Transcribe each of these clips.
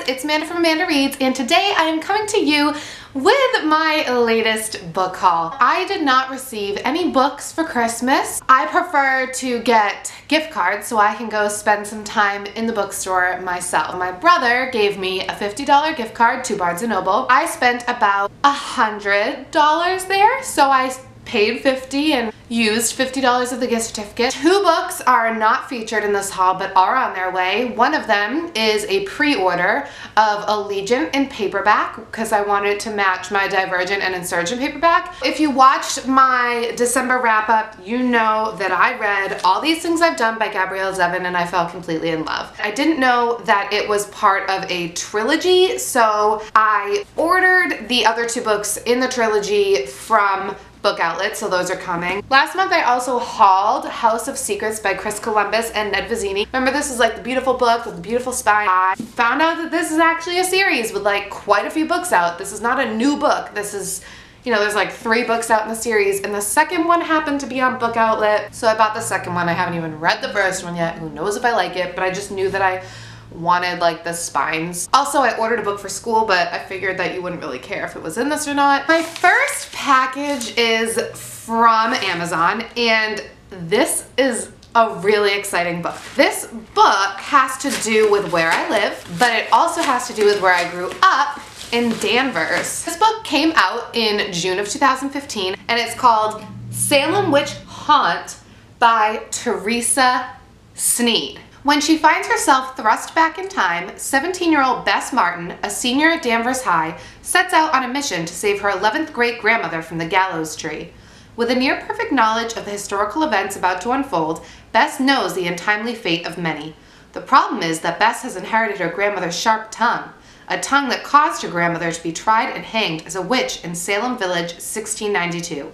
guys, it's Amanda from AmandaReads, and today I am coming to you with my latest book haul. I did not receive any books for Christmas. I prefer to get gift cards so I can go spend some time in the bookstore myself. My brother gave me a $50 gift card to Barnes & Noble. I spent about $100 there, so I paid $50 and used $50 of the gift certificate. Two books are not featured in this haul but are on their way. One of them is a pre-order of Allegiant in paperback because I wanted to match my Divergent and Insurgent paperback. If you watched my December wrap-up, you know that I read All These Things I've Done by Gabrielle Zevin and I fell completely in love. I didn't know that it was part of a trilogy, so I ordered the other two books in the trilogy from book outlets, so those are coming. Last month I also hauled House of Secrets by Chris Columbus and Ned Vizzini. Remember, this is like the beautiful book with the beautiful spine. I found out that this is actually a series with like quite a few books out. This is not a new book. This is, you know, there's like 3 books out in the series, and the second one happened to be on book outlet, so I bought the second one. I haven't even read the first one yet. Who knows if I like it, but I just knew that I wanted like the spines. Also, I ordered a book for school, but I figured that you wouldn't really care if it was in this or not. My first package is from Amazon, and this is a really exciting book. This book has to do with where I live, but it also has to do with where I grew up in Danvers. This book came out in June of 2015, and it's called Salem Witch Haunt by Teresa Sneed. When she finds herself thrust back in time, 17-year-old Bess Martin, a senior at Danvers High, sets out on a mission to save her 11th great-grandmother from the gallows tree. With a near-perfect knowledge of the historical events about to unfold, Bess knows the untimely fate of many. The problem is that Bess has inherited her grandmother's sharp tongue, a tongue that caused her grandmother to be tried and hanged as a witch in Salem Village, 1692.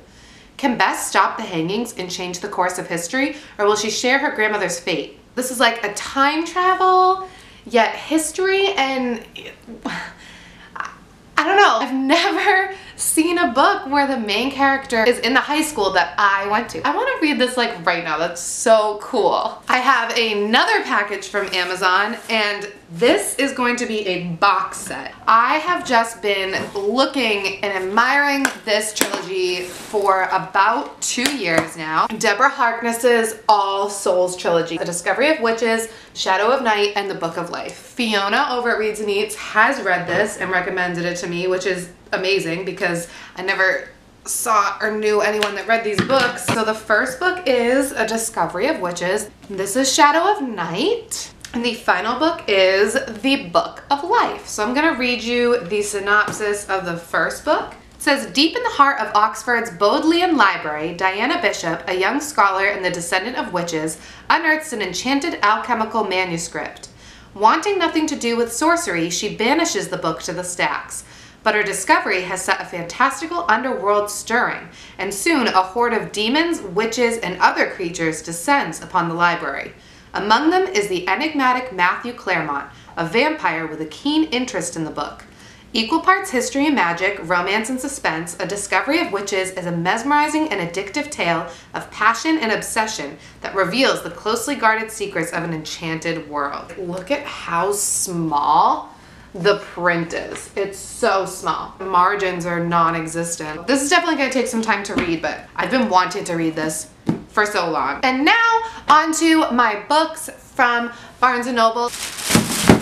Can Bess stop the hangings and change the course of history, or will she share her grandmother's fate? This is like a time travel, yet history, and I don't know. I've never seen a book where the main character is in the high school that I went to. I want to read this like right now. That's so cool. I have another package from Amazon, and this is going to be a box set. I have just been looking and admiring this trilogy for about 2 years now. Deborah Harkness's All Souls trilogy. The Discovery of Witches, Shadow of Night, and The Book of Life. Fiona over at Reads and Eats has read this and recommended it to me, which is amazing because I never saw or knew anyone that read these books. So the first book is A Discovery of Witches. This is Shadow of Night. And the final book is The Book of Life. So I'm gonna read you the synopsis of the first book. It says, deep in the heart of Oxford's Bodleian Library, Diana Bishop, a young scholar and the descendant of witches, unearths an enchanted alchemical manuscript. Wanting nothing to do with sorcery, she banishes the book to the stacks. But her discovery has set a fantastical underworld stirring, and soon a horde of demons, witches, and other creatures descends upon the library. Among them is the enigmatic Matthew Claremont, a vampire with a keen interest in the book. Equal parts history and magic, romance and suspense, A Discovery of Witches is a mesmerizing and addictive tale of passion and obsession that reveals the closely guarded secrets of an enchanted world. Look at how small the print is. It's so small. The margins are non-existent. This is definitely going to take some time to read, but I've been wanting to read this for so long. And now onto my books from Barnes & Noble.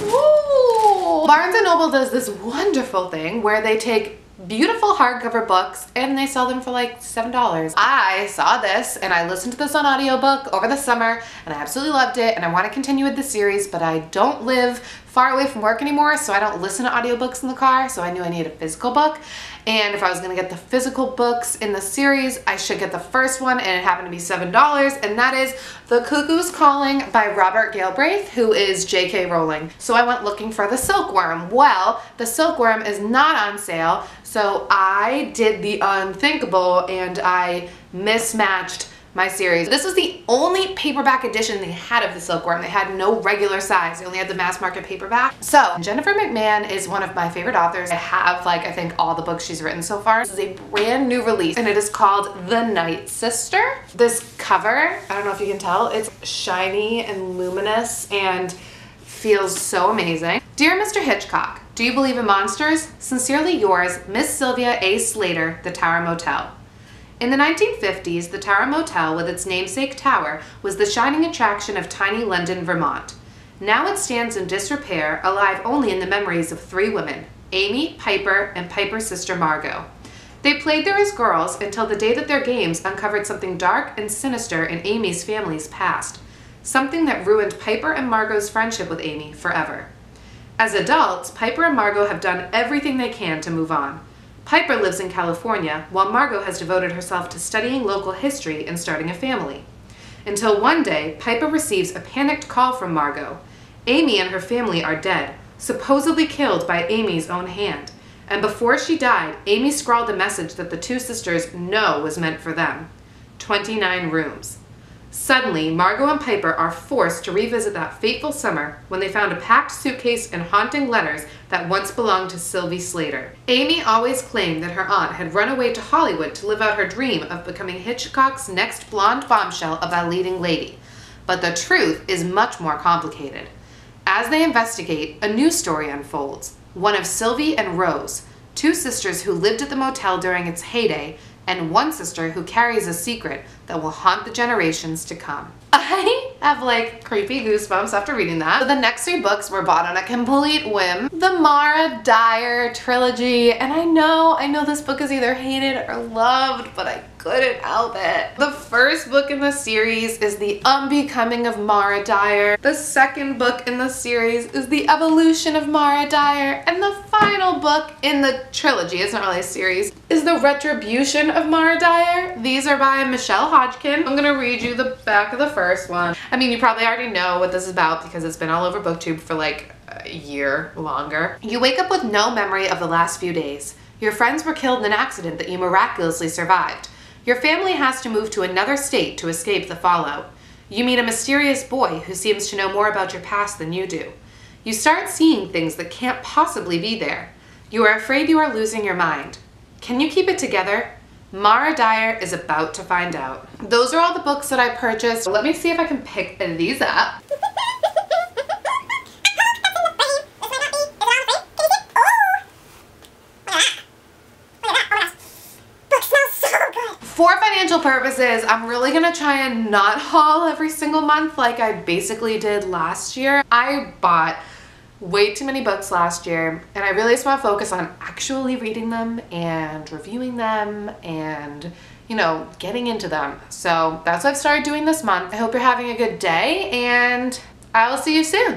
Ooh. Barnes & Noble does this wonderful thing where they take beautiful hardcover books and they sell them for like $7. I saw this and I listened to this on audiobook over the summer and I absolutely loved it, and I want to continue with the series, but I don't live far away from work anymore, so I don't listen to audiobooks in the car, so I knew I needed a physical book. And if I was going to get the physical books in the series, I should get the first one, and it happened to be $7, and that is The Cuckoo's Calling by Robert Galbraith, who is J.K. Rowling. So I went looking for the Silkworm. Well, the Silkworm is not on sale, so I did the unthinkable and I mismatched my series. This was the only paperback edition they had of the Silkworm. They had no regular size. They only had the mass market paperback. So Jennifer McMahon is one of my favorite authors. I have like, I think all the books she's written so far. This is a brand new release and it is called The Night Sister. This cover, I don't know if you can tell, it's shiny and luminous and feels so amazing. Dear Mr. Hitchcock, do you believe in monsters? Sincerely yours, Miss Sylvia A. Slater, The Tower Motel. In the 1950s, the Tower Motel, with its namesake tower, was the shining attraction of tiny London, Vermont. Now it stands in disrepair, alive only in the memories of 3 women, Amy, Piper, and Piper's sister Margot. They played there as girls until the day that their games uncovered something dark and sinister in Amy's family's past, something that ruined Piper and Margot's friendship with Amy forever. As adults, Piper and Margot have done everything they can to move on. Piper lives in California, while Margot has devoted herself to studying local history and starting a family. Until one day, Piper receives a panicked call from Margot. Amy and her family are dead, supposedly killed by Amy's own hand. And before she died, Amy scrawled a message that the 2 sisters know was meant for them. 29 rooms. Suddenly, Margot and Piper are forced to revisit that fateful summer when they found a packed suitcase and haunting letters that once belonged to Sylvie Slater. Amy always claimed that her aunt had run away to Hollywood to live out her dream of becoming Hitchcock's next blonde bombshell of a leading lady. But the truth is much more complicated. As they investigate, a new story unfolds. One of Sylvie and Rose, 2 sisters who lived at the motel during its heyday, and one sister who carries a secret that will haunt the generations to come. I have like creepy goosebumps after reading that. So the next 3 books were bought on a complete whim. The Mara Dyer trilogy, and I know this book is either hated or loved, but I couldn't help it. The first book in the series is The Unbecoming of Mara Dyer. The second book in the series is The Evolution of Mara Dyer. And the final book in the trilogy, it's not really a series, is The Retribution of Mara Dyer. These are by Michelle Hodgkin. I'm gonna read you the back of the first one. I mean, you probably already know what this is about because it's been all over BookTube for like a year longer. You wake up with no memory of the last few days. Your friends were killed in an accident that you miraculously survived. Your family has to move to another state to escape the fallout. You meet a mysterious boy who seems to know more about your past than you do. You start seeing things that can't possibly be there. You are afraid you are losing your mind. Can you keep it together? Mara Dyer is about to find out. Those are all the books that I purchased. Let me see if I can pick these up. For financial purposes, I'm really gonna try and not haul every single month like I basically did last year. I bought way too many books last year, and I really just want to focus on actually reading them and reviewing them and, you know, getting into them. So that's what I've started doing this month. I hope you're having a good day, and I will see you soon.